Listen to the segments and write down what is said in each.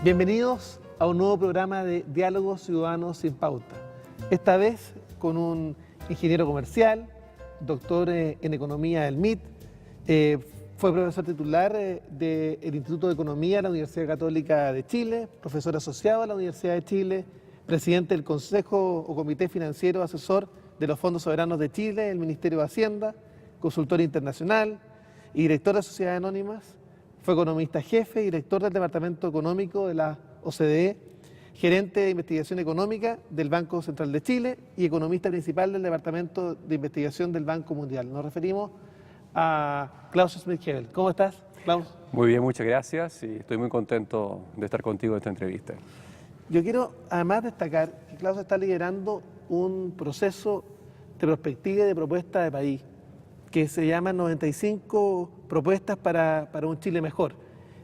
Bienvenidos a un nuevo programa de Diálogos Ciudadanos sin Pauta. Esta vez con un ingeniero comercial, doctor en Economía del MIT, fue profesor titular del Instituto de Economía de la Universidad Católica de Chile, profesor asociado a la Universidad de Chile, presidente del Consejo o Comité Financiero Asesor de los Fondos Soberanos de Chile, el Ministerio de Hacienda, consultor internacional y director de Sociedades Anónimas. Fue economista jefe y director del Departamento Económico de la OCDE, gerente de investigación económica del Banco Central de Chile y economista principal del Departamento de Investigación del Banco Mundial. Nos referimos a Klaus Schmidt-Hebel. ¿Cómo estás, Klaus? Muy bien, muchas gracias y estoy muy contento de estar contigo en esta entrevista. Yo quiero además destacar que Klaus está liderando un proceso de perspectiva y de propuesta de país que se llama 95 propuestas para un Chile mejor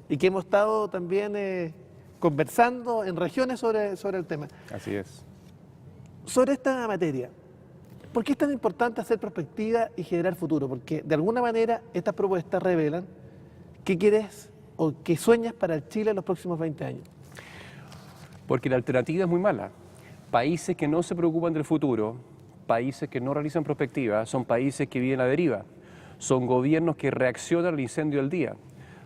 y que hemos estado también conversando en regiones sobre el tema. Así es. Sobre esta materia, ¿por qué es tan importante hacer perspectiva y generar futuro? Porque de alguna manera estas propuestas revelan qué quieres o qué sueñas para el Chile en los próximos 20 años. Porque la alternativa es muy mala. Países que no se preocupan del futuro, países que no realizan perspectiva, son países que viven a deriva. Son gobiernos que reaccionan al incendio del día.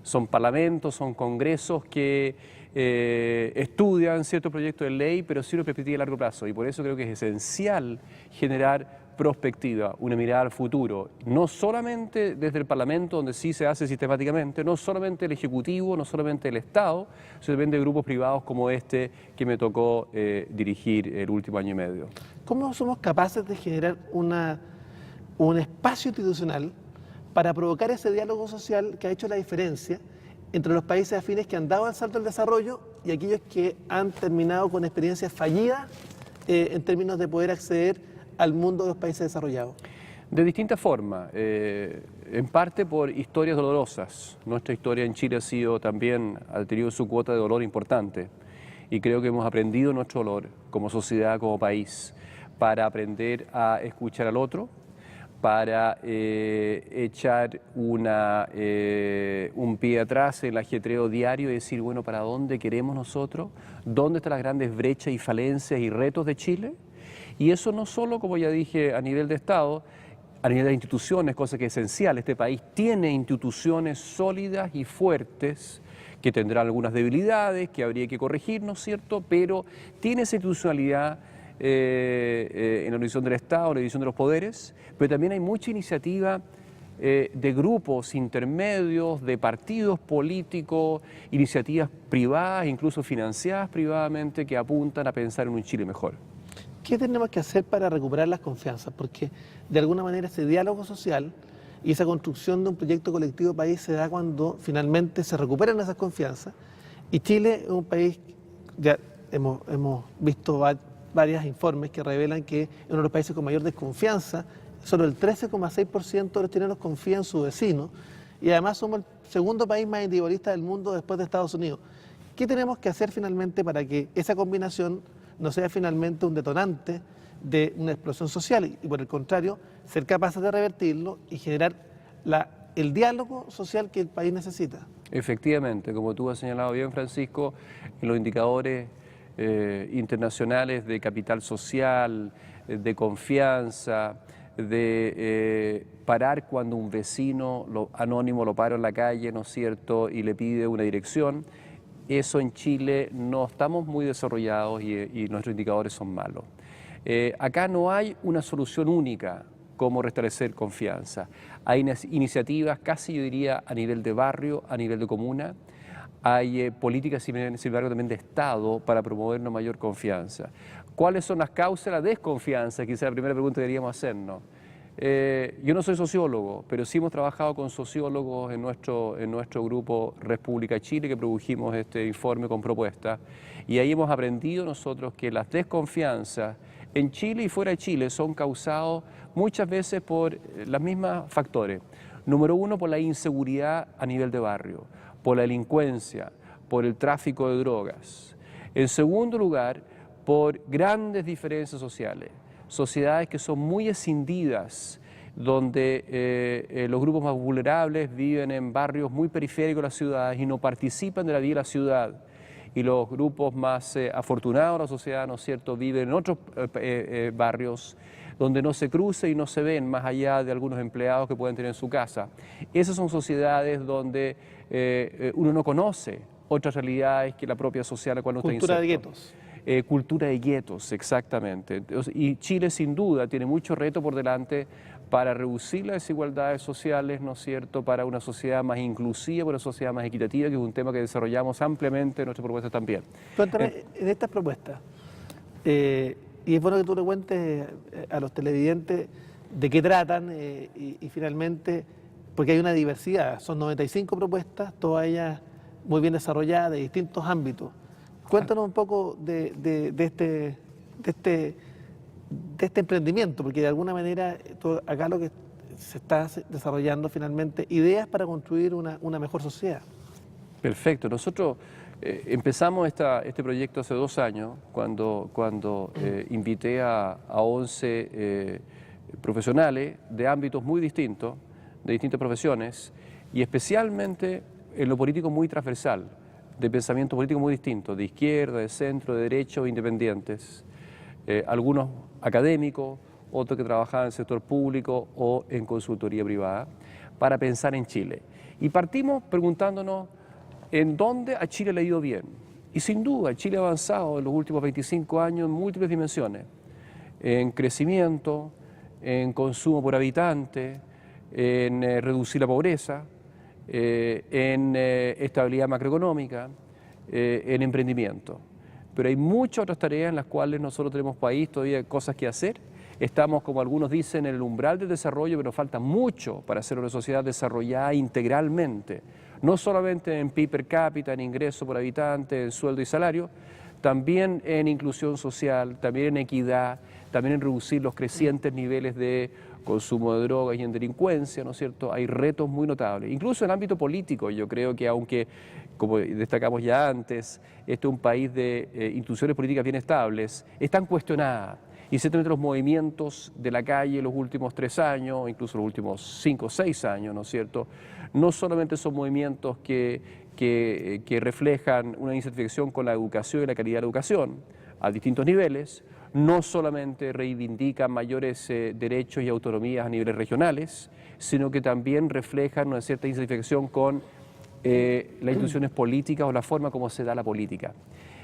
Son parlamentos, son congresos que estudian ciertos proyectos de ley, pero sin una perspectiva a largo plazo. Y por eso creo que es esencial generar prospectiva, una mirada al futuro, no solamente desde el Parlamento, donde sí se hace sistemáticamente, no solamente el Ejecutivo, no solamente el Estado, sino también de grupos privados como este que me tocó dirigir el último año y medio. ¿Cómo somos capaces de generar un espacio institucional para provocar ese diálogo social que ha hecho la diferencia entre los países afines que han dado el salto al desarrollo y aquellos que han terminado con experiencias fallidas en términos de poder acceder al mundo de los países desarrollados? De distintas formas, en parte por historias dolorosas. Nuestra historia en Chile ha tenido su cuota de dolor importante y creo que hemos aprendido nuestro dolor como sociedad, como país, para aprender a escuchar al otro, para echar un pie atrás en el ajetreo diario y decir, bueno, ¿para dónde queremos nosotros? ¿Dónde están las grandes brechas y falencias y retos de Chile? Y eso no solo, como ya dije, a nivel de Estado, a nivel de instituciones, cosa que es esencial. Este país tiene instituciones sólidas y fuertes que tendrán algunas debilidades que habría que corregir, ¿no es cierto? Pero tiene esa institucionalidad en la división del Estado, en la división de los poderes, pero también hay mucha iniciativa de grupos intermedios, de partidos políticos, iniciativas privadas, incluso financiadas privadamente, que apuntan a pensar en un Chile mejor. ¿Qué tenemos que hacer para recuperar las confianzas? Porque de alguna manera ese diálogo social y esa construcción de un proyecto colectivo país se da cuando finalmente se recuperan esas confianzas. Y Chile es un país, ya hemos visto varios informes que revelan que es uno de los países con mayor desconfianza. Solo el 13,6% de los chilenos confía en su vecino y además somos el segundo país más individualista del mundo después de Estados Unidos. ¿Qué tenemos que hacer finalmente para que esa combinación no sea finalmente un detonante de una explosión social y por el contrario, ser capaces de revertirlo y generar el diálogo social que el país necesita? Efectivamente, como tú has señalado bien, Francisco, en los indicadores internacionales de capital social, de confianza, de parar cuando un vecino anónimo lo para en la calle, ¿no es cierto?, y le pide una dirección. Eso en Chile no estamos muy desarrollados y nuestros indicadores son malos. Acá no hay una solución única como restablecer confianza. Hay iniciativas casi, yo diría, a nivel de barrio, a nivel de comuna. Hay políticas, sin embargo, también de Estado para promover una mayor confianza. ¿Cuáles son las causas de la desconfianza? Quizá la primera pregunta que deberíamos hacernos. Yo no soy sociólogo, pero sí hemos trabajado con sociólogos en nuestro grupo República Chile, que produjimos este informe con propuestas, y ahí hemos aprendido nosotros que las desconfianzas en Chile y fuera de Chile son causados muchas veces por los mismos factores. Número uno, por la inseguridad a nivel de barrio, por la delincuencia, por el tráfico de drogas. En segundo lugar, por grandes diferencias sociales. Sociedades que son muy escindidas, donde los grupos más vulnerables viven en barrios muy periféricos de las ciudades y no participan de la vida de la ciudad. y los grupos más afortunados de la sociedad, ¿no es cierto?, viven en otros barrios donde no se cruce y no se ven más allá de algunos empleados que pueden tener en su casa. Esas son sociedades donde uno no conoce otras realidades que la propia sociedad a la cual uno está Cultura de inserto. guetos. Cultura de guetos, exactamente. Entonces, y Chile sin duda tiene mucho reto por delante para reducir las desigualdades sociales, ¿no es cierto?, para una sociedad más inclusiva, para una sociedad más equitativa, que es un tema que desarrollamos ampliamente en nuestras propuestas también. Cuéntame, en estas propuestas, y es bueno que tú le cuentes a los televidentes de qué tratan y finalmente, porque hay una diversidad, son 95 propuestas, todas ellas muy bien desarrolladas de distintos ámbitos. Cuéntanos un poco de este emprendimiento, porque de alguna manera acá lo que se está desarrollando finalmente, ideas para construir una mejor sociedad. Perfecto. Nosotros empezamos este proyecto hace 2 años, cuando invité a 11 profesionales de ámbitos muy distintos, de distintas profesiones, y especialmente en lo político muy transversal, de pensamiento político muy distinto, de izquierda, de centro, de derecha, independientes, algunos académicos, otros que trabajaban en el sector público o en consultoría privada, para pensar en Chile. Y partimos preguntándonos en dónde a Chile le ha ido bien. Y sin duda, Chile ha avanzado en los últimos 25 años en múltiples dimensiones, en crecimiento, en consumo por habitante, en reducir la pobreza, en estabilidad macroeconómica, en emprendimiento. Pero hay muchas otras tareas en las cuales nosotros tenemos país, todavía cosas que hacer. Estamos, como algunos dicen, en el umbral del desarrollo, pero nos falta mucho para ser una sociedad desarrollada integralmente. No solamente en PIB per cápita, en ingreso por habitante, en sueldo y salario, también en inclusión social, también en equidad, también en reducir los crecientes niveles de consumo de drogas y en delincuencia, ¿no es cierto? Hay retos muy notables. Incluso en el ámbito político, yo creo que aunque, como destacamos ya antes, este es un país de instituciones políticas bien estables, están cuestionadas. Y ciertamente los movimientos de la calle los últimos 3 años, incluso los últimos 5 o 6 años, ¿no es cierto?, no solamente son movimientos que reflejan una insatisfacción con la educación y la calidad de la educación a distintos niveles, no solamente reivindican mayores derechos y autonomías a niveles regionales, sino que también reflejan una cierta insatisfacción con las instituciones políticas o la forma como se da la política.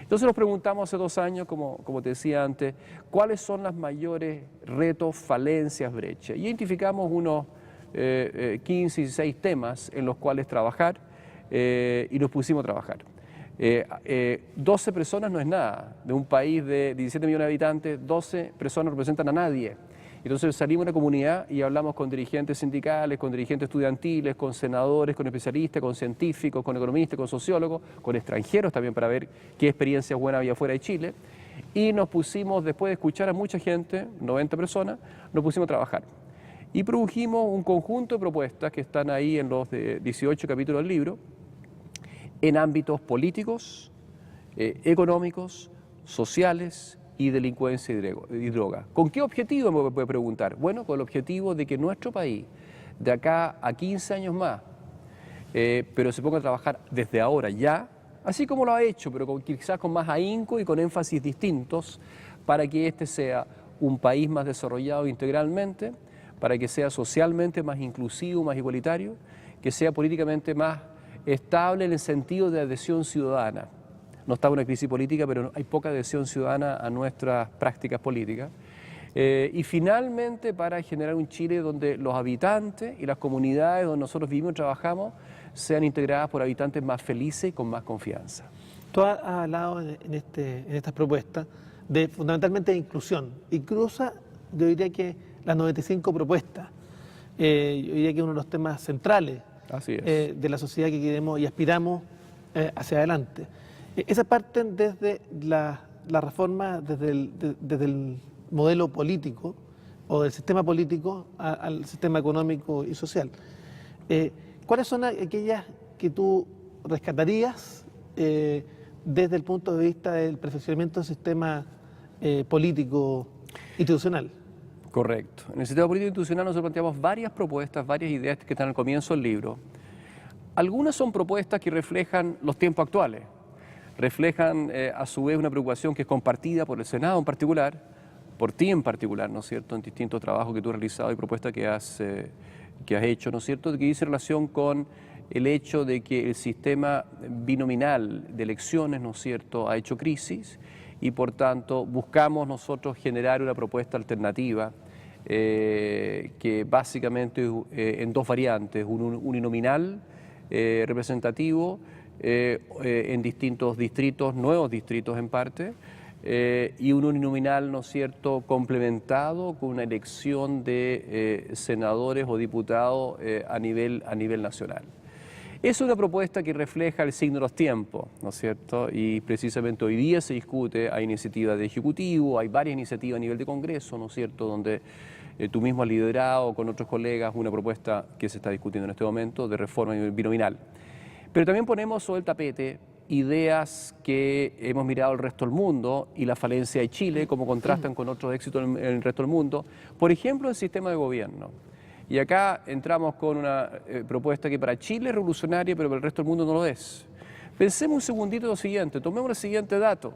Entonces nos preguntamos hace 2 años, como te decía antes, cuáles son los mayores retos, falencias, brechas. Y identificamos unos 15, 16 temas en los cuales trabajar y nos pusimos a trabajar. 12 personas no es nada. De un país de 17 millones de habitantes, 12 personas no representan a nadie. Entonces salimos de una comunidad y hablamos con dirigentes sindicales, con dirigentes estudiantiles, con senadores, con especialistas, con científicos, con economistas, con sociólogos, con extranjeros también para ver qué experiencias buenas había fuera de Chile. Y nos pusimos, después de escuchar a mucha gente, 90 personas, nos pusimos a trabajar. Y produjimos un conjunto de propuestas que están ahí en los 18 capítulos del libro, en ámbitos políticos, económicos, sociales y delincuencia y droga. ¿Con qué objetivo, me puede preguntar? Bueno, con el objetivo de que nuestro país, de acá a 15 años más, pero se ponga a trabajar desde ahora ya, así como lo ha hecho, pero quizás con más ahínco y con énfasis distintos, para que este sea un país más desarrollado integralmente, para que sea socialmente más inclusivo, más igualitario, que sea políticamente más estable en el sentido de adhesión ciudadana. No está en una crisis política, pero hay poca adhesión ciudadana a nuestras prácticas políticas. Y finalmente para generar un Chile donde los habitantes y las comunidades donde nosotros vivimos y trabajamos sean integradas por habitantes más felices y con más confianza. Tú has hablado en estas propuestas fundamentalmente de inclusión. Incluso yo diría que las 95 propuestas, yo diría que es uno de los temas centrales. Así es. De la sociedad que queremos y aspiramos hacia adelante. Esa parten desde la reforma, desde el modelo político o del sistema político al sistema económico y social. ¿Cuáles son aquellas que tú rescatarías desde el punto de vista del perfeccionamiento del sistema político institucional? Correcto. En el sistema político institucional nosotros planteamos varias propuestas, varias ideas que están al comienzo del libro. Algunas son propuestas que reflejan los tiempos actuales. reflejan a su vez una preocupación que es compartida por el Senado en particular, por ti en particular, ¿no es cierto?, en distintos trabajos que tú has realizado y propuestas que has hecho, ¿no es cierto?, que dice relación con el hecho de que el sistema binominal de elecciones, ¿no es cierto?, ha hecho crisis y por tanto buscamos nosotros generar una propuesta alternativa que básicamente en dos variantes, un uninominal representativo en distintos distritos, nuevos distritos en parte, y un uninominal, ¿no es cierto?, complementado con una elección de senadores o diputados a nivel nacional. Es una propuesta que refleja el signo de los tiempos, ¿no es cierto? Y precisamente hoy día se discute, hay iniciativas de Ejecutivo, hay varias iniciativas a nivel de Congreso, ¿no es cierto?, donde tú mismo has liderado con otros colegas una propuesta que se está discutiendo en este momento de reforma binominal. Pero también ponemos sobre el tapete ideas que hemos mirado al resto del mundo y la falencia de Chile, como contrastan con otros éxitos en el resto del mundo. Por ejemplo, el sistema de gobierno. Y acá entramos con una propuesta que para Chile es revolucionaria, pero para el resto del mundo no lo es. Pensemos un segundito lo siguiente, tomemos el siguiente dato.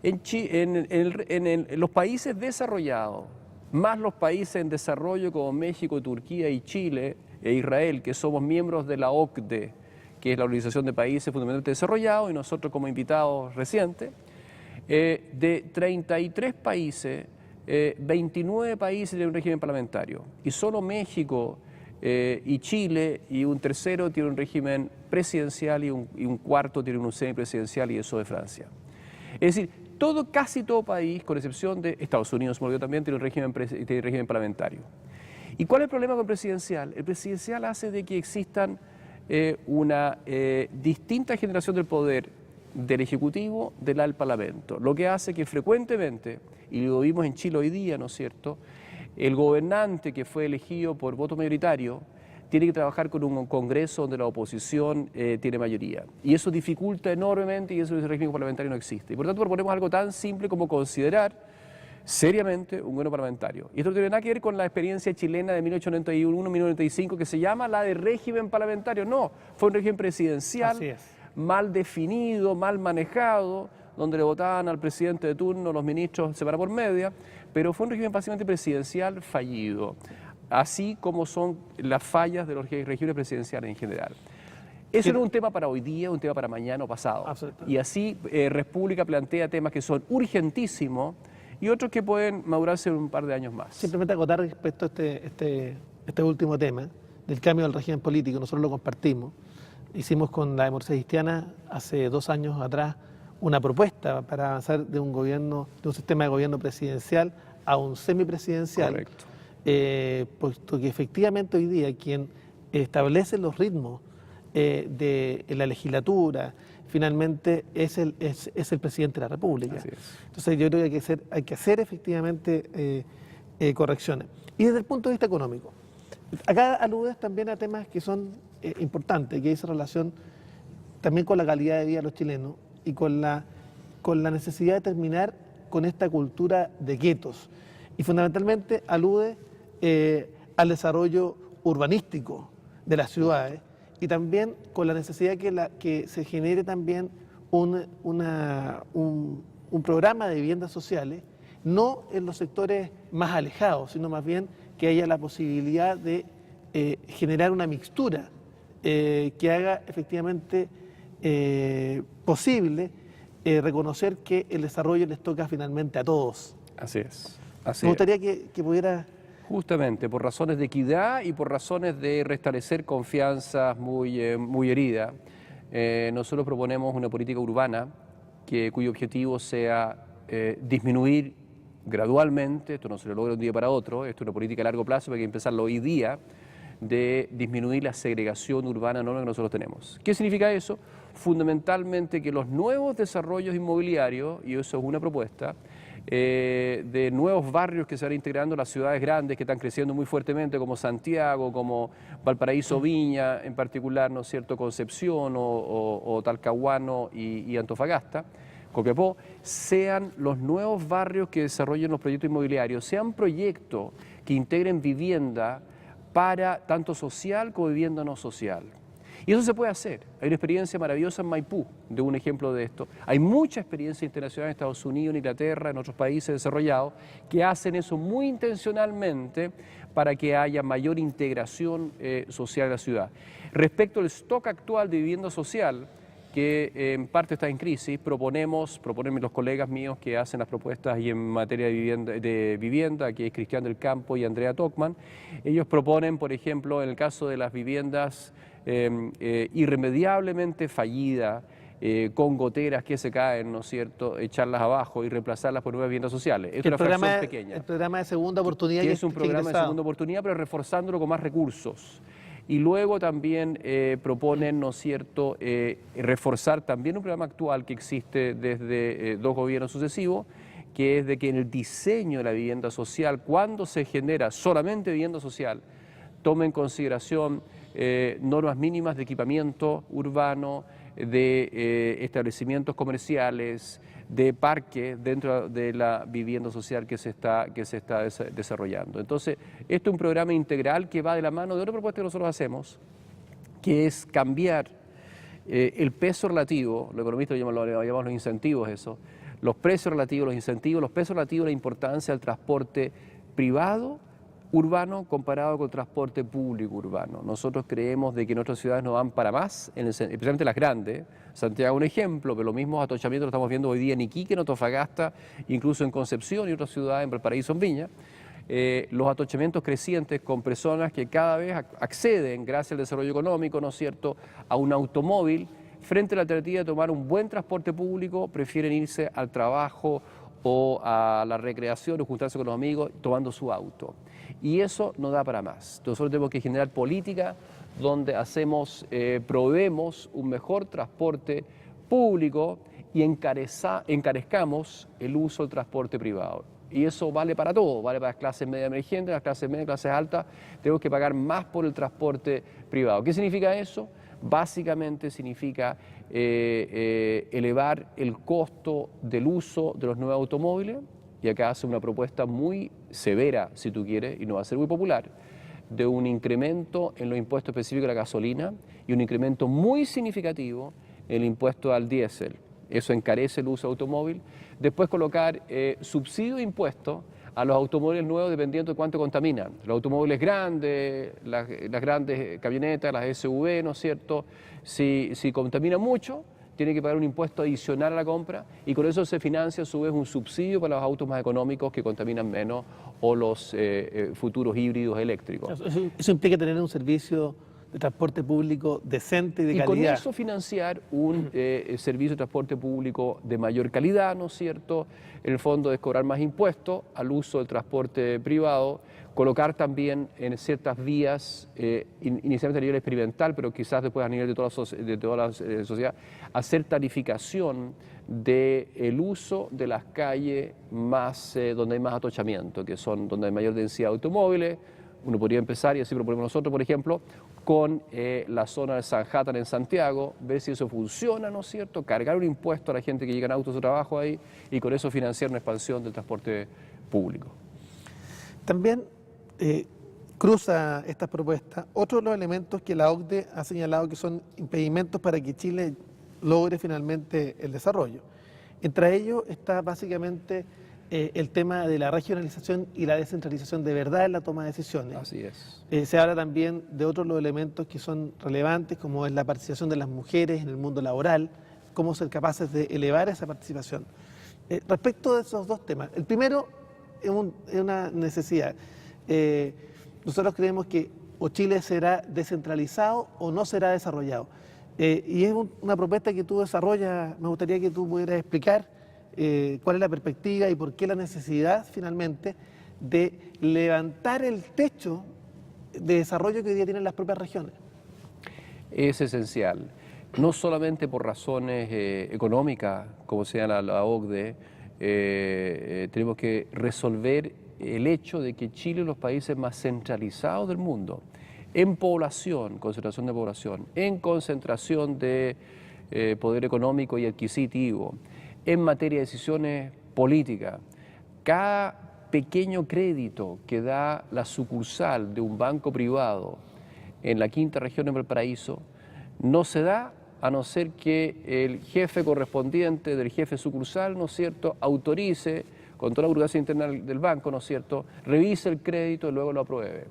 En los países desarrollados, más los países en desarrollo como México, Turquía y Chile e Israel, que somos miembros de la OCDE, que es la Organización de Países Fundamentalmente Desarrollados, y nosotros como invitados recientes, de 33 países, 29 países tienen un régimen parlamentario, y solo México y Chile y un tercero tiene un régimen presidencial y un cuarto tiene un semipresidencial, y eso de Francia. Es decir, casi todo país, con excepción de Estados Unidos, también tiene un régimen parlamentario. ¿Y cuál es el problema con el presidencial? El presidencial hace de que existan una distinta generación del poder del Ejecutivo del Parlamento, lo que hace que frecuentemente, y lo vimos en Chile hoy día, ¿no es cierto?, el gobernante que fue elegido por voto mayoritario tiene que trabajar con un Congreso donde la oposición tiene mayoría. Y eso dificulta enormemente, y ese régimen parlamentario no existe. Y por tanto proponemos algo tan simple como considerar seriamente un gobierno parlamentario. Y esto no tiene nada que ver con la experiencia chilena de 1891-1995, que se llama la de régimen parlamentario. No, fue un régimen presidencial mal definido, mal manejado, donde le votaban al presidente de turno, los ministros se para por media, pero fue un régimen básicamente presidencial fallido, así como son las fallas de los regímenes presidenciales en general. Eso no es un tema para hoy día, un tema para mañana o pasado. Y así República plantea temas que son urgentísimos y otros que pueden madurarse en un par de años más. Simplemente acotar respecto a este último tema del cambio del régimen político, nosotros lo compartimos. Hicimos con la Democracia Cristiana hace 2 años atrás una propuesta para avanzar de un sistema de gobierno presidencial a un semipresidencial. Correcto. Puesto que efectivamente hoy día quien establece los ritmos de la legislatura finalmente es el presidente de la República. Entonces yo creo que hay que hacer efectivamente correcciones. Y desde el punto de vista económico, acá aludes también a temas que son importantes, que dice relación también con la calidad de vida de los chilenos y con la necesidad de terminar con esta cultura de guetos. Y fundamentalmente alude al desarrollo urbanístico de las ciudades y también con la necesidad que se genere también un programa de viviendas sociales, no en los sectores más alejados, sino más bien que haya la posibilidad de generar una mixtura que haga efectivamente posible reconocer que el desarrollo les toca finalmente a todos. Así es. Me gustaría que pudiera... Justamente, por razones de equidad y por razones de restablecer confianzas muy heridas, nosotros proponemos una política urbana cuyo objetivo sea disminuir gradualmente, esto no se lo logra de un día para otro, esto es una política a largo plazo, pero hay que empezarlo hoy día, de disminuir la segregación urbana enorme que nosotros tenemos. ¿Qué significa eso? Fundamentalmente que los nuevos desarrollos inmobiliarios, y eso es una propuesta, de nuevos barrios que se van integrando en las ciudades grandes que están creciendo muy fuertemente, como Santiago, como Valparaíso, Viña, en particular, ¿no es cierto?, Concepción o Talcahuano y Antofagasta, Copiapó, sean los nuevos barrios que desarrollen los proyectos inmobiliarios, sean proyectos que integren vivienda para tanto social como vivienda no social. Y eso se puede hacer. Hay una experiencia maravillosa en Maipú, de un ejemplo de esto. Hay mucha experiencia internacional en Estados Unidos, en Inglaterra, en otros países desarrollados, que hacen eso muy intencionalmente para que haya mayor integración social en la ciudad. Respecto al stock actual de vivienda social, que en parte está en crisis, proponen los colegas míos que hacen las propuestas y en materia de vivienda, que es Cristian del Campo y Andrea Tocman. Ellos proponen, por ejemplo, en el caso de las viviendas irremediablemente fallidas, con goteras que se caen, ¿no es cierto?, echarlas abajo y reemplazarlas por nuevas viviendas sociales. Es una fracción pequeña. El programa de segunda oportunidad. Que es un programa de segunda oportunidad, pero reforzándolo con más recursos. Y luego también proponen, ¿no es cierto?, reforzar también un programa actual que existe desde dos gobiernos sucesivos, que es de que en el diseño de la vivienda social, cuando se genera solamente vivienda social, tome en consideración normas mínimas de equipamiento urbano, de establecimientos comerciales, de parques dentro de la vivienda social que se está desarrollando. Entonces, esto es un programa integral que va de la mano de otra propuesta que nosotros hacemos, que es cambiar el peso relativo, los economistas lo llamamos los incentivos eso, los precios relativos, los incentivos, los pesos relativos a la importancia del transporte privado urbano comparado con el transporte público urbano. Nosotros creemos de que nuestras ciudades no van para más, especialmente las grandes. Santiago es un ejemplo, pero los mismos atochamientos los estamos viendo hoy día en Iquique, en Antofagasta, incluso en Concepción y otras ciudades, en Valparaíso, en Viña. Los atochamientos crecientes con personas que cada vez acceden, gracias al desarrollo económico, ¿no es cierto?, a un automóvil, frente a la alternativa de tomar un buen transporte público, prefieren irse al trabajo o a la recreación o juntarse con los amigos tomando su auto. Y eso no da para más. Nosotros tenemos que generar política donde proveemos un mejor transporte público y encarezcamos el uso del transporte privado. Y eso vale para todo, vale para las clases media emergentes, las clases medias, clases altas. Tenemos que pagar más por el transporte privado. ¿Qué significa eso? Básicamente significa elevar el costo del uso de los nuevos automóviles, y acá hace una propuesta muy severa, si tú quieres, y no va a ser muy popular, de un incremento en los impuestos específicos de la gasolina y un incremento muy significativo en el impuesto al diésel. Eso encarece el uso de automóvil. Después colocar subsidio de impuestos a los automóviles nuevos dependiendo de cuánto contaminan. Los automóviles grandes, las grandes camionetas, las SUV, ¿no es cierto? Si contaminan mucho, tiene que pagar un impuesto adicional a la compra y con eso se financia a su vez un subsidio para los autos más económicos que contaminan menos o los futuros híbridos eléctricos. Eso implica tener un servicio de transporte público decente y de calidad. Y con eso financiar un servicio de transporte público de mayor calidad, ¿no es cierto? En el fondo es cobrar más impuestos al uso del transporte privado, colocar también en ciertas vías, inicialmente a nivel experimental, pero quizás después a nivel de toda la sociedad, hacer tarificación del uso de las calles donde hay más atochamiento, que son donde hay mayor densidad de automóviles. Uno podría empezar, y así proponemos nosotros, por ejemplo, con la zona de Sanhattan en Santiago, ver si eso funciona, ¿no es cierto? Cargar un impuesto a la gente que llega en autos a su trabajo ahí y con eso financiar una expansión del transporte público. También cruza estas propuestas otro de los elementos que la OCDE ha señalado que son impedimentos para que Chile logre finalmente el desarrollo. Entre ellos está básicamente el tema de la regionalización y la descentralización de verdad en la toma de decisiones. Así es. Se habla también de otros los elementos que son relevantes, como es la participación de las mujeres en el mundo laboral, cómo ser capaces de elevar esa participación. Respecto de esos dos temas, el primero es una necesidad. Nosotros creemos que o Chile será descentralizado o no será desarrollado. Y es una propuesta que tú desarrollas, me gustaría que tú pudieras explicar cuál es la perspectiva y por qué la necesidad finalmente de levantar el techo de desarrollo que hoy día tienen las propias regiones. Es esencial, no solamente por razones económicas, como señala la OCDE, tenemos que resolver el hecho de que Chile es uno de los países más centralizados del mundo, en población, concentración de población, en concentración de poder económico y adquisitivo, en materia de decisiones políticas. Cada pequeño crédito que da la sucursal de un banco privado en la quinta región de Valparaíso no se da a no ser que el jefe correspondiente del jefe sucursal, ¿no es cierto?, autorice con toda la burocracia interna del banco, ¿no es cierto?, revise el crédito y luego lo apruebe.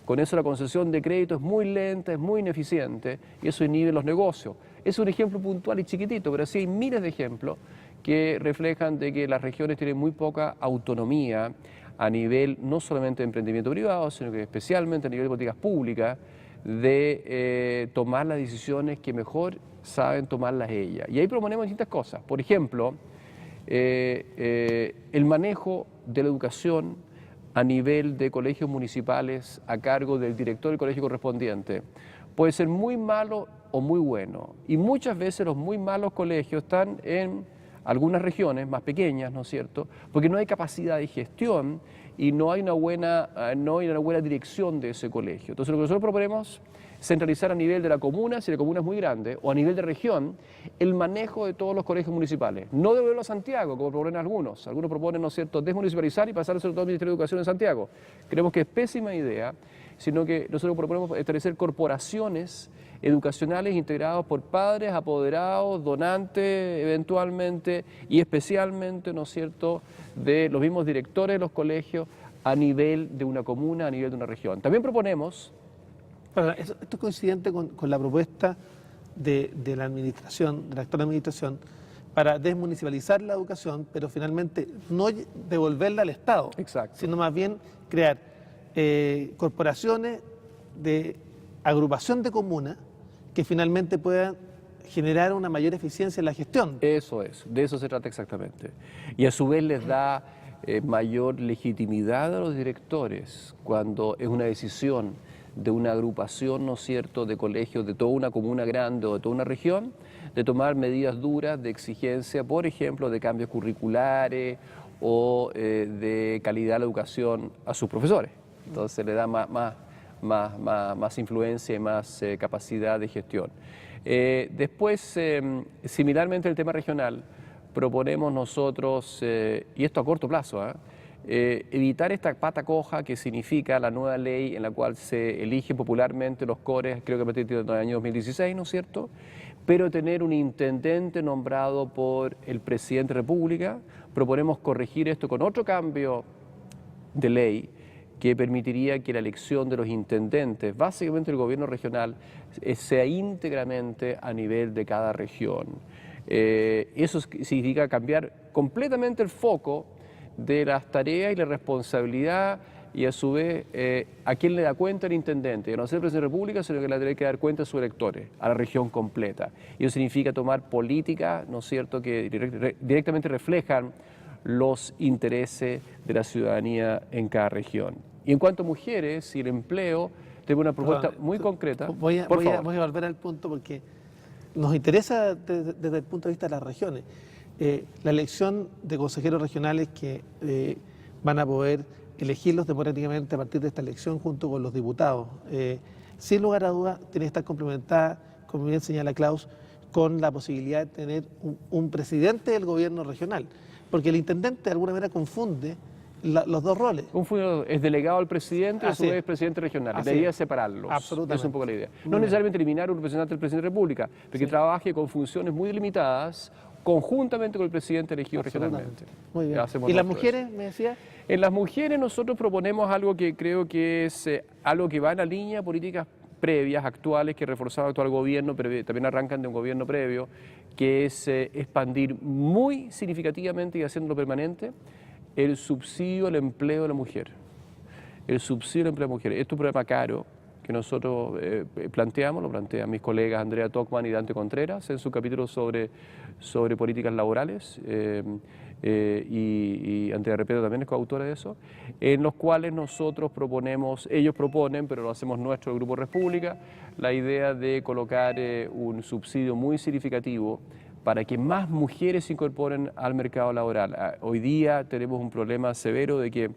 Con eso la concesión de crédito es muy lenta, es muy ineficiente y eso inhibe los negocios. Es un ejemplo puntual y chiquitito, pero sí hay miles de ejemplos que reflejan de que las regiones tienen muy poca autonomía a nivel no solamente de emprendimiento privado, sino que especialmente a nivel de políticas públicas, de tomar las decisiones que mejor saben tomarlas ellas. Y ahí proponemos distintas cosas. Por ejemplo, el manejo de la educación a nivel de colegios municipales a cargo del director del colegio correspondiente puede ser muy malo o muy bueno. Y muchas veces los muy malos colegios están en algunas regiones más pequeñas, ¿no es cierto?, porque no hay capacidad de gestión y no hay una buena dirección de ese colegio. Entonces lo que nosotros proponemos es centralizar a nivel de la comuna, si la comuna es muy grande, o a nivel de región, el manejo de todos los colegios municipales. No devolverlo a Santiago, como proponen algunos. Algunos proponen, ¿no es cierto?, desmunicipalizar y pasárselo todo al Ministerio de Educación en Santiago. Creemos que es pésima idea, sino que nosotros proponemos establecer corporaciones educacionales integrados por padres, apoderados, donantes eventualmente y especialmente, ¿no es cierto?, de los mismos directores de los colegios a nivel de una comuna, a nivel de una región. También proponemos... Esto es coincidente con la propuesta de la administración, de la actual administración, para desmunicipalizar la educación, pero finalmente no devolverla al Estado, Exacto, sino más bien crear corporaciones de agrupación de comunas que finalmente puedan generar una mayor eficiencia en la gestión. Eso es, de eso se trata exactamente. Y a su vez les da mayor legitimidad a los directores cuando es una decisión de una agrupación, ¿no es cierto?, de colegios de toda una comuna grande o de toda una región, de tomar medidas duras de exigencia, por ejemplo, de cambios curriculares o de calidad de la educación a sus profesores. Entonces le da más influencia y más capacidad de gestión. Después, similarmente el tema regional, proponemos nosotros, y esto a corto plazo, evitar esta pata coja que significa la nueva ley en la cual se eligen popularmente los cores, creo que a partir del año 2016, ¿no es cierto?, pero tener un intendente nombrado por el presidente de la República. Proponemos corregir esto con otro cambio de ley que permitiría que la elección de los intendentes, básicamente el gobierno regional, sea íntegramente a nivel de cada región. Eso significa cambiar completamente el foco de las tareas y la responsabilidad y a su vez a quién le da cuenta el intendente, que no sea el presidente de la República, sino que le tiene que dar cuenta a sus electores, a la región completa. Y eso significa tomar políticas, ¿no es cierto?, que directamente reflejan los intereses de la ciudadanía en cada región. Y en cuanto a mujeres y el empleo, tengo una propuesta muy concreta. Voy a volver al punto porque nos interesa desde el punto de vista de las regiones. La elección de consejeros regionales que van a poder elegirlos democráticamente a partir de esta elección junto con los diputados. Sin lugar a dudas, tiene que estar complementada, como bien señala Klaus, con la posibilidad de tener un presidente del gobierno regional, porque el intendente de alguna manera confunde los dos roles. Es delegado al presidente y a su vez presidente regional. Debería separarlos. Absolutamente. Esa es un poco la idea. No necesariamente eliminar un representante del presidente de la República, pero que trabaje con funciones muy delimitadas conjuntamente con el presidente elegido regionalmente. Muy bien. ¿Y las mujeres, me decía? En las mujeres nosotros proponemos algo que creo que es algo que va en la línea de políticas previas, actuales, que reforzaron el actual gobierno, pero también arrancan de un gobierno previo, que es expandir muy significativamente y haciéndolo permanente el subsidio al empleo de la mujer. El subsidio al empleo de la mujer. Esto es un problema caro que nosotros planteamos, lo plantean mis colegas Andrea Tocman y Dante Contreras en su capítulo sobre políticas laborales, y Andrea Repeto también es coautora de eso, en los cuales nosotros proponemos, ellos proponen, pero lo hacemos nuestro, el Grupo República, la idea de colocar un subsidio muy significativo para que más mujeres se incorporen al mercado laboral. Hoy día tenemos un problema severo de que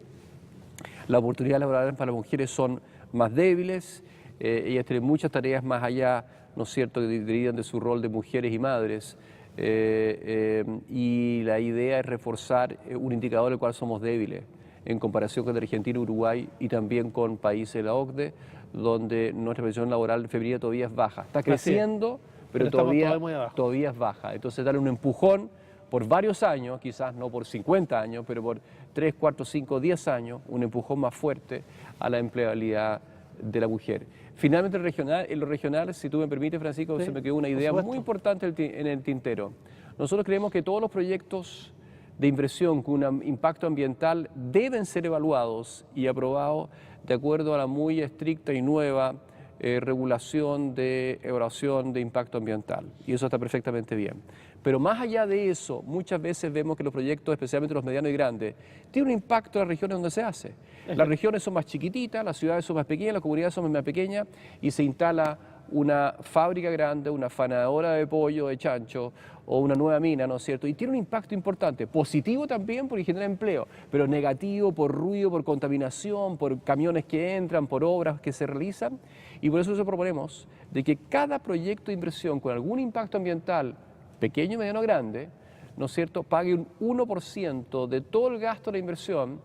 las oportunidades laborales para las mujeres son más débiles, ellas tienen muchas tareas más allá, ¿no es cierto?, que derivan de su rol de mujeres y madres, y la idea es reforzar un indicador del cual somos débiles. en comparación con Argentina, Uruguay y también con países de la OCDE, donde nuestra presión laboral femenina todavía es baja. Está creciendo, pero estamos todavía muy abajo. todavía es baja. Entonces, darle un empujón por varios años, quizás no por 50 años, pero por 3, 4, 5, 10 años, un empujón más fuerte a la empleabilidad de la mujer. Finalmente, en lo regional, si tú me permites, Francisco, Sí, se me quedó una idea muy importante en el tintero. Nosotros creemos que todos los proyectos de inversión con un impacto ambiental deben ser evaluados y aprobados de acuerdo a la muy estricta y nueva regulación de evaluación de impacto ambiental. Y eso está perfectamente bien. Pero más allá de eso, muchas veces vemos que los proyectos, especialmente los medianos y grandes, tienen un impacto en las regiones donde se hace. Las regiones son más chiquititas, las ciudades son más pequeñas, las comunidades son más pequeñas y se instala una fábrica grande, una fanadora de pollo, de chancho o una nueva mina, ¿no es cierto? Y tiene un impacto importante, positivo también porque genera empleo, pero negativo por ruido, por contaminación, por camiones que entran, por obras que se realizan. Y por eso nosotros proponemos de que cada proyecto de inversión con algún impacto ambiental, pequeño, mediano o grande, ¿no es cierto?, pague un 1% de todo el gasto de la inversión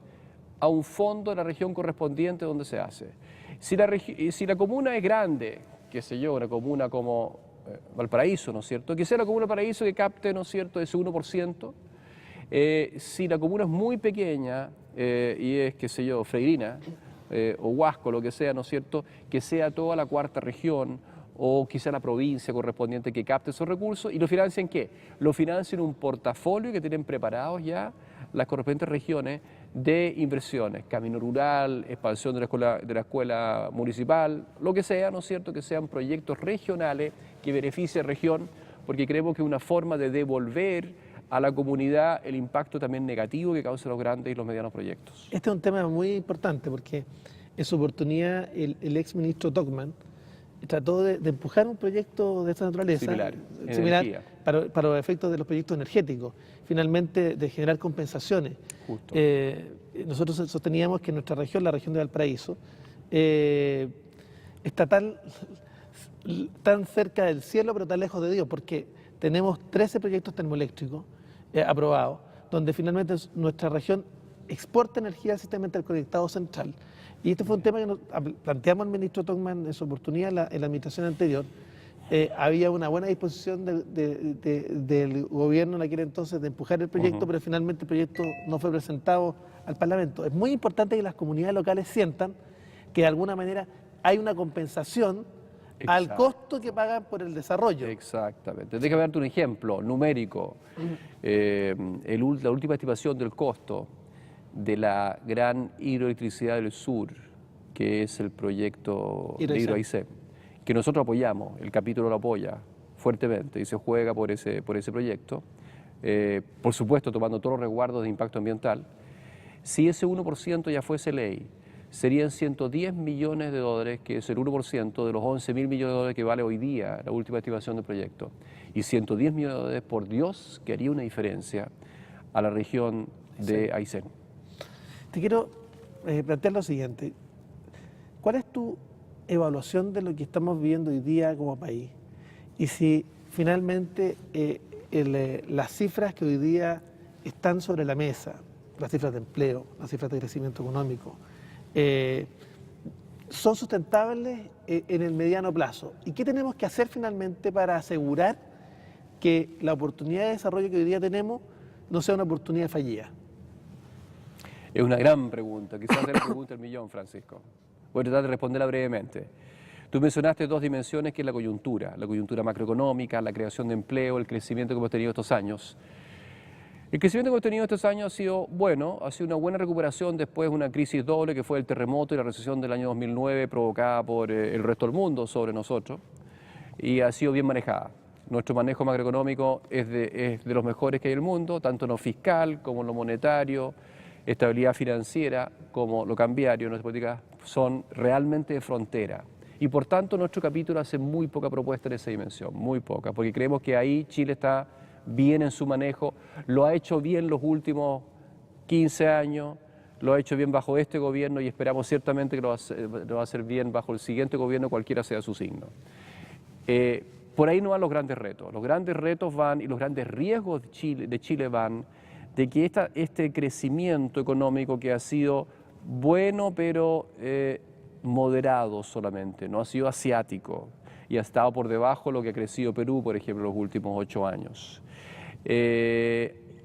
a un fondo de la región correspondiente donde se hace. Si la comuna es grande, qué sé yo, una comuna como Valparaíso, ¿no es cierto?, que sea la comuna de Valparaíso que capte, ¿no es cierto?, ese 1%. Si la comuna es muy pequeña y es, qué sé yo, Freirina o Huasco, lo que sea, ¿no es cierto?, que sea toda la cuarta región o quizá la provincia correspondiente que capte esos recursos. ¿Y lo financian qué? Lo financian un portafolio que tienen preparados ya las correspondientes regiones de inversiones, camino rural, expansión de la escuela municipal, lo que sea, ¿no es cierto?, que sean proyectos regionales que beneficien a la región, porque creemos que es una forma de devolver a la comunidad el impacto también negativo que causan los grandes y los medianos proyectos. Este es un tema muy importante porque en su oportunidad el ex ministro Tocman trató de empujar un proyecto de esta naturaleza, similar para los efectos de los proyectos energéticos, finalmente de generar compensaciones. Justo. Nosotros sosteníamos que nuestra región, la región de Valparaíso, está tan cerca del cielo pero tan lejos de Dios, porque tenemos 13 proyectos termoeléctricos aprobados, donde finalmente nuestra región exporta energía al sistema interconectado central. Y este fue un tema que nos planteamos al ministro Tocman en su oportunidad en la administración anterior. Había una buena disposición del gobierno en aquel entonces de empujar el proyecto, pero finalmente el proyecto no fue presentado al Parlamento. Es muy importante que las comunidades locales sientan que de alguna manera hay una compensación al costo que pagan por el desarrollo. Exactamente. Déjame darte un ejemplo numérico. La última estimación del costo de la gran hidroelectricidad del sur, que es el proyecto de Hidroaicén, que nosotros apoyamos, el capítulo lo apoya fuertemente y se juega por ese proyecto, por supuesto tomando todos los resguardos de impacto ambiental. Si ese 1% ya fuese ley, serían 110 millones de dólares, que es el 1% de los 11.000 millones de dólares que vale hoy día la última estimación del proyecto. Y 110 millones de dólares, por Dios, que haría una diferencia a la región de Aysén. Te quiero plantear lo siguiente. ¿Cuál es tu evaluación de lo que estamos viviendo hoy día como país? Y si finalmente las cifras que hoy día están sobre la mesa, las cifras de empleo, las cifras de crecimiento económico, son sustentables en el mediano plazo? ¿Y qué tenemos que hacer finalmente para asegurar que la oportunidad de desarrollo que hoy día tenemos no sea una oportunidad fallida? Es una gran pregunta, quizás es la pregunta del millón, Francisco. Voy a tratar de responderla brevemente. Tú mencionaste dos dimensiones, que es la coyuntura macroeconómica, la creación de empleo, el crecimiento que hemos tenido estos años. El crecimiento que hemos tenido estos años ha sido bueno, ha sido una buena recuperación después de una crisis doble que fue el terremoto y la recesión del año 2009 provocada por el resto del mundo sobre nosotros, y ha sido bien manejada. Nuestro manejo macroeconómico es de los mejores que hay en el mundo, tanto en lo fiscal como en lo monetario, estabilidad financiera como lo cambiario. Nuestras políticas son realmente de frontera y por tanto nuestro capítulo hace muy poca propuesta en esa dimensión, muy poca, porque creemos que ahí Chile está bien en su manejo, lo ha hecho bien los últimos 15 años, lo ha hecho bien bajo este gobierno y esperamos ciertamente que lo va a hacer bien bajo el siguiente gobierno, cualquiera sea su signo. Por ahí no van los grandes retos van y los grandes riesgos de Chile van de que este crecimiento económico que ha sido bueno, pero moderado solamente, no ha sido asiático y ha estado por debajo de lo que ha crecido Perú, por ejemplo, en los últimos 8 años.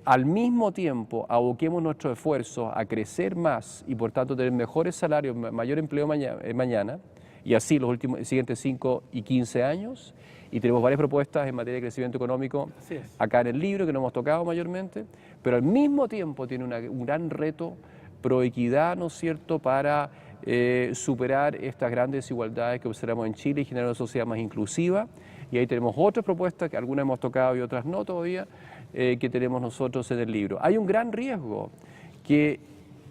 Al mismo tiempo, aboquemos nuestros esfuerzos a crecer más y por tanto tener mejores salarios, mayor empleo mañana, y así los siguientes 5 y 15 años. Y tenemos varias propuestas en materia de crecimiento económico acá en el libro que no hemos tocado mayormente, pero al mismo tiempo tiene un gran reto pro equidad, ¿no es cierto?, para superar estas grandes desigualdades que observamos en Chile y generar una sociedad más inclusiva. Y ahí tenemos otras propuestas, que algunas hemos tocado y otras no todavía, que tenemos nosotros en el libro. Hay un gran riesgo que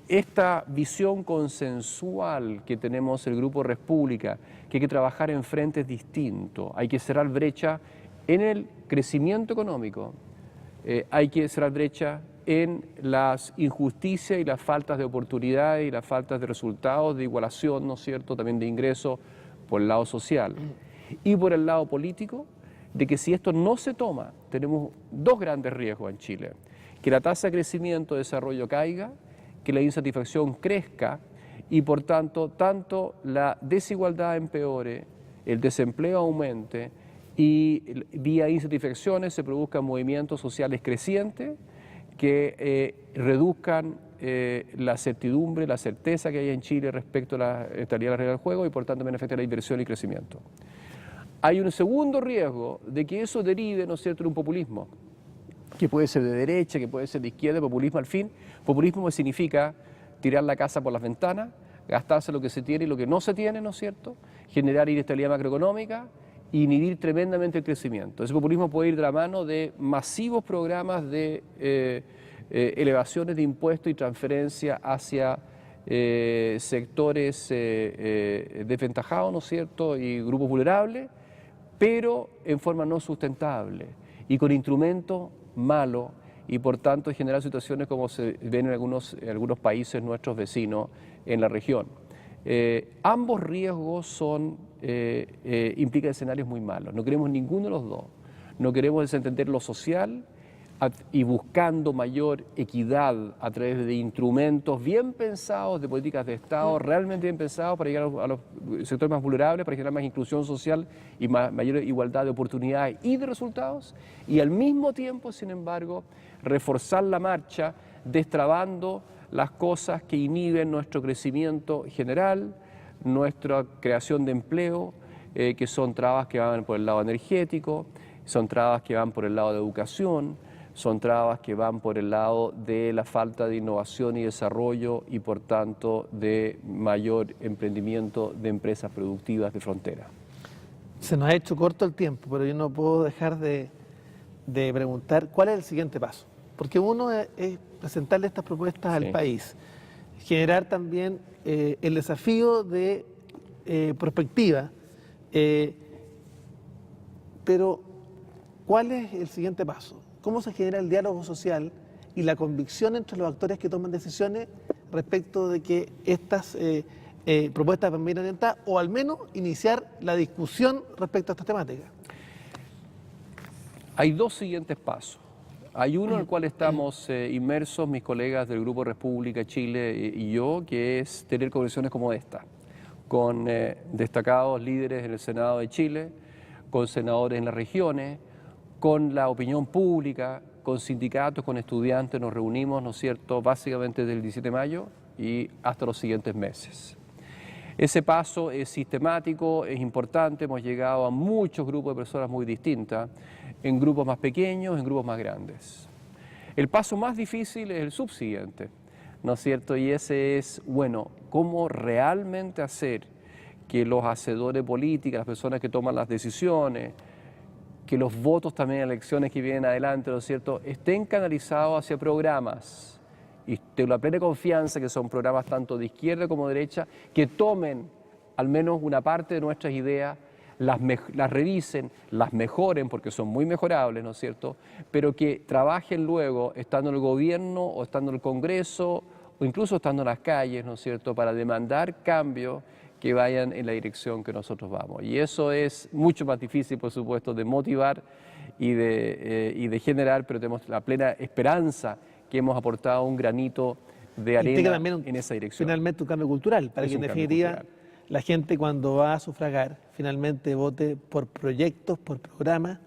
esta visión consensual que tenemos el Grupo República, que hay que trabajar en frentes distintos, hay que cerrar brecha en el crecimiento económico, hay que cerrar brecha en las injusticias y las faltas de oportunidades y las faltas de resultados, de igualación, ¿no es cierto?, también de ingresos por el lado social. Y por el lado político, de que si esto no se toma, tenemos dos grandes riesgos en Chile: que la tasa de crecimiento y desarrollo caiga, que la insatisfacción crezca y por tanto la desigualdad empeore, el desempleo aumente y vía insatisfacciones se produzcan movimientos sociales crecientes que reduzcan la certidumbre, la certeza que hay en Chile respecto a la estabilidad de la regla del juego y por tanto también afecta la inversión y crecimiento. Hay un segundo riesgo de que eso derive, ¿no es cierto?, en un populismo, que puede ser de derecha, que puede ser de izquierda. Populismo, al fin, populismo significa tirar la casa por las ventanas, gastarse lo que se tiene y lo que no se tiene, ¿no es cierto?, generar inestabilidad macroeconómica e inhibir tremendamente el crecimiento. Ese populismo puede ir de la mano de masivos programas de elevaciones de impuestos y transferencia hacia sectores desventajados, ¿no es cierto?, y grupos vulnerables, pero en forma no sustentable y con instrumentos malos y por tanto generar situaciones como se ven en algunos países nuestros vecinos en la región. Ambos riesgos implican escenarios muy malos. No queremos ninguno de los dos. No queremos desentender lo social y buscando mayor equidad a través de instrumentos bien pensados, de políticas de Estado realmente bien pensados para llegar a los sectores más vulnerables, para generar más inclusión social y mayor igualdad de oportunidades y de resultados, y al mismo tiempo, sin embargo, reforzar la marcha, destrabando las cosas que inhiben nuestro crecimiento general, nuestra creación de empleo, que son trabas que van por el lado energético, son trabas que van por el lado de educación, son trabas que van por el lado de la falta de innovación y desarrollo y por tanto de mayor emprendimiento de empresas productivas de frontera. Se nos ha hecho corto el tiempo, pero yo no puedo dejar de preguntar cuál es el siguiente paso. Porque uno es presentarle estas propuestas al país, generar también el desafío de prospectiva, pero ¿cuál es el siguiente paso? ¿Cómo se genera el diálogo social y la convicción entre los actores que toman decisiones respecto de que estas propuestas van bien orientadas, o al menos iniciar la discusión respecto a estas temáticas? Hay dos siguientes pasos. Hay uno en el cual estamos inmersos mis colegas del Grupo República Chile y yo, que es tener conversaciones como esta, con destacados líderes en el Senado de Chile, con senadores en las regiones, con la opinión pública, con sindicatos, con estudiantes. Nos reunimos, ¿no es cierto?, básicamente desde el 17 de mayo y hasta los siguientes meses. Ese paso es sistemático, es importante, hemos llegado a muchos grupos de personas muy distintas, en grupos más pequeños, en grupos más grandes. El paso más difícil es el subsiguiente, ¿no es cierto?, y ese es, bueno, cómo realmente hacer que los hacedores políticos, las personas que toman las decisiones, que los votos también en elecciones que vienen adelante, ¿no es cierto?, estén canalizados hacia programas, y tengo la plena confianza que son programas tanto de izquierda como de derecha, que tomen al menos una parte de nuestras ideas, las revisen, las mejoren, porque son muy mejorables, ¿no es cierto?, pero que trabajen luego, estando en el gobierno o estando en el Congreso, o incluso estando en las calles, ¿no es cierto?, para demandar cambios que vayan en la dirección que nosotros vamos. Y eso es mucho más difícil, por supuesto, de motivar y de generar, pero tenemos la plena esperanza que hemos aportado un granito de Implica arena también en esa dirección. finalmente un cambio cultural, para Es que en un cambio definitiva cultural. la gente cuando va a sufragar finalmente vote por proyectos, por programas,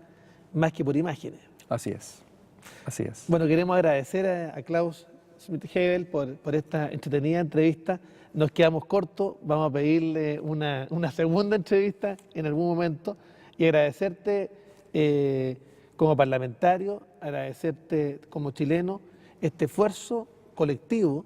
más que por imágenes. Así es, así es. Bueno, queremos agradecer a Klaus Schmidt-Hebel por esta entretenida entrevista. Nos quedamos cortos, vamos a pedirle una segunda entrevista en algún momento y agradecerte como parlamentario, agradecerte como chileno este esfuerzo colectivo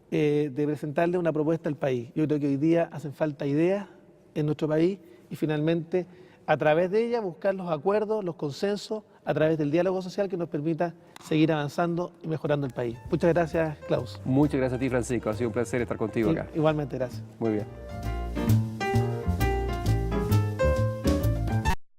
de presentarle una propuesta al país. Yo creo que hoy día hacen falta ideas en nuestro país y finalmente a través de ellas buscar los acuerdos, los consensos, a través del diálogo social que nos permita seguir avanzando y mejorando el país. Muchas gracias, Klaus. Muchas gracias a ti, Francisco. Ha sido un placer estar contigo acá. Igualmente, gracias. Muy bien.